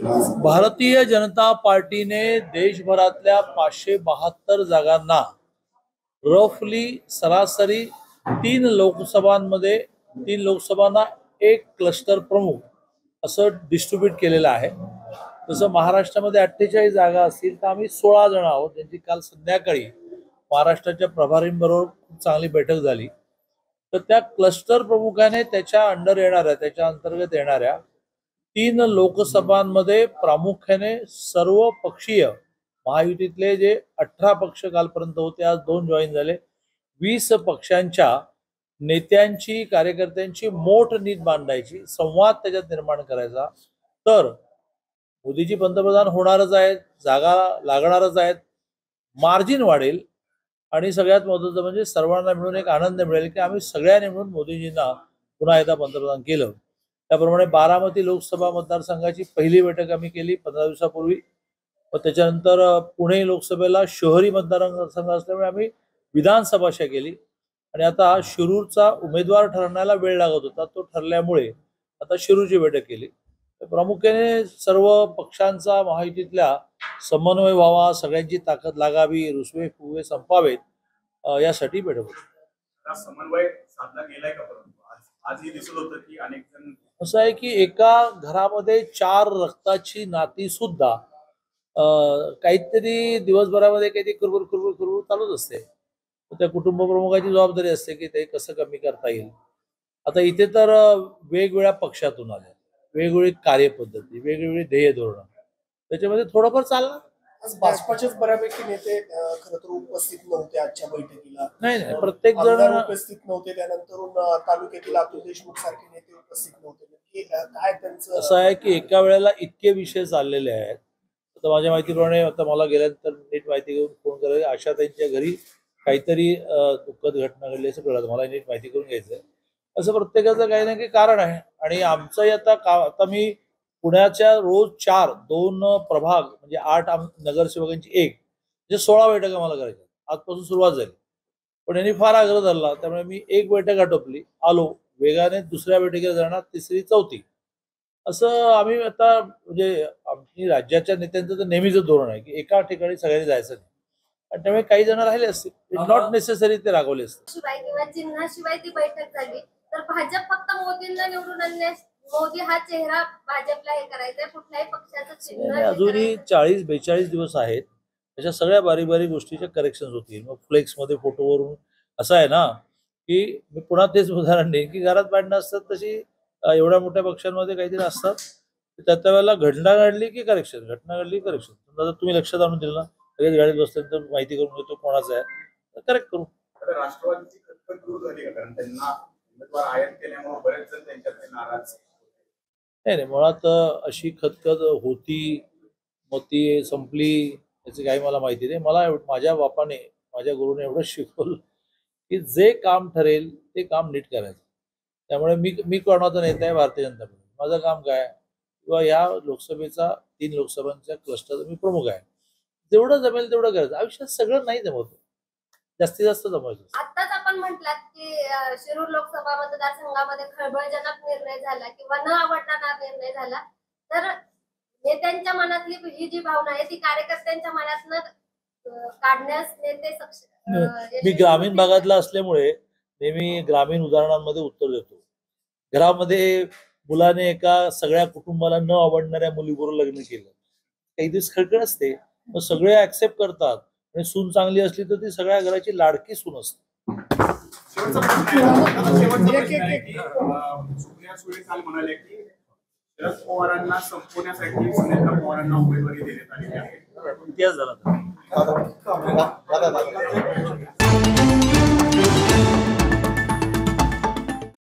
भारतीय जनता पार्टीने देशभरातल्या 572 जागांना रफली सरासरी तीन लोकसभांना एक क्लस्टर प्रमुख असं डिस्ट्रीब्यूट केलेलं आहे। जसं महाराष्ट्रामध्ये 48 जागा असतील तर आम्ही 16 जण आहोत, ज्यांची काल संध्याकाळी महाराष्ट्राच्या प्रभारींबरोबर खूप चांगली बैठक झाली। तर त्या क्लस्टर प्रमुखाने त्याच्या अंतर्गत येणाऱ्या 3 लोकसभांमध्ये प्रामुख्याने सर्व पक्षीय महायुतीतले जे 18 पक्ष कालपर्यंत होते, आज 2 जॉईन झाले, 20 पक्षांच्या नेत्यांची कार्यकर्त्यांची मोठ नीत बांधायची, संवाद त्याच्यात निर्माण करायचा। तर मोदीजी पंतप्रधान होणारच आहेत, जागा लागणारच आहेत, मार्जिन वाढेल आणि सगळ्यात महत्त्वाचं म्हणजे सर्वांना मिळून एक आनंद मिळेल की आम्ही सगळ्यांनी मिळून मोदीजींना पुन्हा एकदा पंतप्रधान केलं। त्याप्रमाणे बारामती लोकसभा मतदारसंघाची पहिली बैठक आम्ही केली 15 दिवसापूर्वी। व त्याच्यानंतर पुणे लोकसभेला शहरी मतदारसंघ असल्यामुळे आम्ही विधानसभाशा केली आणि आता शिरूरचा उमेदवार ठरवण्याला वेळ लागत होता, तो ठरल्यामुळे आता शिरूरची बैठक केली। प्रामुख्याने सर्व पक्षांचा महायुतीतल्या समन्वय व्हावा, सगळ्यांची ताकद लागावी, रुसवे फुगवे संपावेत यासाठी बैठक होती। समन्वय साधला गेलाय का? आजही दिसत होतं की अनेक जण असं आहे की एका घरामध्ये 4 रक्ताची नाती सुद्धा काहीतरी दिवसभरामध्ये काहीतरी कुरबुर चालूच असते। त्या कुटुंब प्रमुखाची जबाबदारी असते की ते कसं कमी करता येईल। आता इथे तर वेगवेगळ्या पक्षातून आले, वेगवेगळी कार्यपद्धती, वेगवेगळी ध्येय धोरणं, त्याच्यामध्ये थोडंफार चाललं। आज भाजपाचेच बऱ्यापैकी नेते खरं तर उपस्थित नव्हते आजच्या बैठकीला। नाही, प्रत्येक जण उपस्थित नव्हते, त्यानंतर तालुक्यातील अतुल देशमुख सारखे नेते उपस्थित नव्हते। काय त्यांचं असं आहे की एका वेळेला इतके विषय चाललेले आहेत। आता माझ्या माहितीप्रमाणे आता मला गेल्यानंतर नीट माहिती घेऊन फोन करायला, आशा त्यांच्या घरी काहीतरी दुःखद घटना घडली असं कळलं, मला नीट माहिती करून घ्यायचंय। असं प्रत्येकाचं काही ना काही कारण आहे आणि आमचंही आता मी पुण्याच्या रोज 2 प्रभाग म्हणजे 8 नगरसेवकांची एक म्हणजे 16 बैठका मला करायच्या, आजपासून सुरुवात झाली। पण यांनी फार आग्रह धरला, त्यामुळे मी एक बैठक आटोपली, आलो वेगाने, दुसऱ्या बैठकीला जाणार, तिसरी, चौथी, असं आम्ही आता म्हणजे आमची राज्याच्या नेत्यांचं तर नेहमीच धोरण आहे की एका ठिकाणी सगळ्यांनी जायचं नाही, आणि त्यामुळे काही जण राहिले असतील, इट नॉट नेसेसरी ते रागवले असतील। शिवाय किंवा चिन्हाशिवाय ती बैठक झाली तर भाजप फक्त मोदींना निवडून आणण्यास, मोदी हा चेहरा भाजपला हे करायचंय, कुठल्याही पक्षाचं चिन्ह अजूनही 40-42 दिवस आहेत, त्याच्या सगळ्या बारीक बारीक गोष्टीचे करेक्शन होतील। मग फ्लेक्स मध्ये फोटोवरून असं आहे ना की मी पुन्हा तेच उदाहरण देईन की घरात भांडणं असतात तशी एवढ्या मोठ्या पक्षांमध्ये काहीतरी असतात, त्या वेळेला घटना घडली की करेक्शन, समजा तुम्ही लक्षात आणून दिलं ना, सगळेच गाडीत बसल्यानंतर माहिती करून घेतो कोणाचं आहे, करेक्ट करू। राष्ट्रवादीची खतखत दूर झाली का? कारण त्यांना उमेदवार आयात केल्यामुळे बरेच जण त्यांच्याकडे नाराज। नाही, मुळात अशी खतखत होती, मग ती संपली याची काही मला माहिती नाही। मला माझ्या बापाने, माझ्या गुरुने एवढं शिकवलं की जे काम ठरेल ते काम नीट करायचं। त्यामुळे मी कोणाचा नेता आहे भारतीय जनता पार्टी, माझं काम काय किंवा या लोकसभेचा 3 लोकसभांच्या क्लस्टरचा मी प्रमुख आहे, जेवढं जमेल तेवढं करायचं। आयुष्यात सगळं नाही जमत, जास्तीत जास्त जमवायचं। आताच आपण म्हटलात की शिरूर लोकसभा मतदारसंघामध्ये खळबळजनक निर्णय झाला किंवा न आवडणारा निर्णय झाला, तर नेत्यांच्या मनातली ही जी भावना आहे ती कार्यकर्त्यांच्या मनातनं काढण्यास नेते सक्षम। मी ग्रामीण भागातला असल्यामुळे नेहमी ग्रामीण उदाहरणांमध्ये उत्तर देतो। घरामध्ये मुलाने एका सगळ्या कुटुंबाला न आवडणाऱ्या मुलीबरोबर लग्न केलं, काही दिवस खळखळ असते, मग सगळे ऍक्सेप्ट करतात आणि सून चांगली असली तर ती सगळ्या घराची लाडकी सून असते। सुप्रिया सुळे काल म्हणाले की शरद पवारांना संपवण्यासाठी सुनेत्रा पवारांना उमेदवारी देण्यात आलेली आहे। इतिहास झाला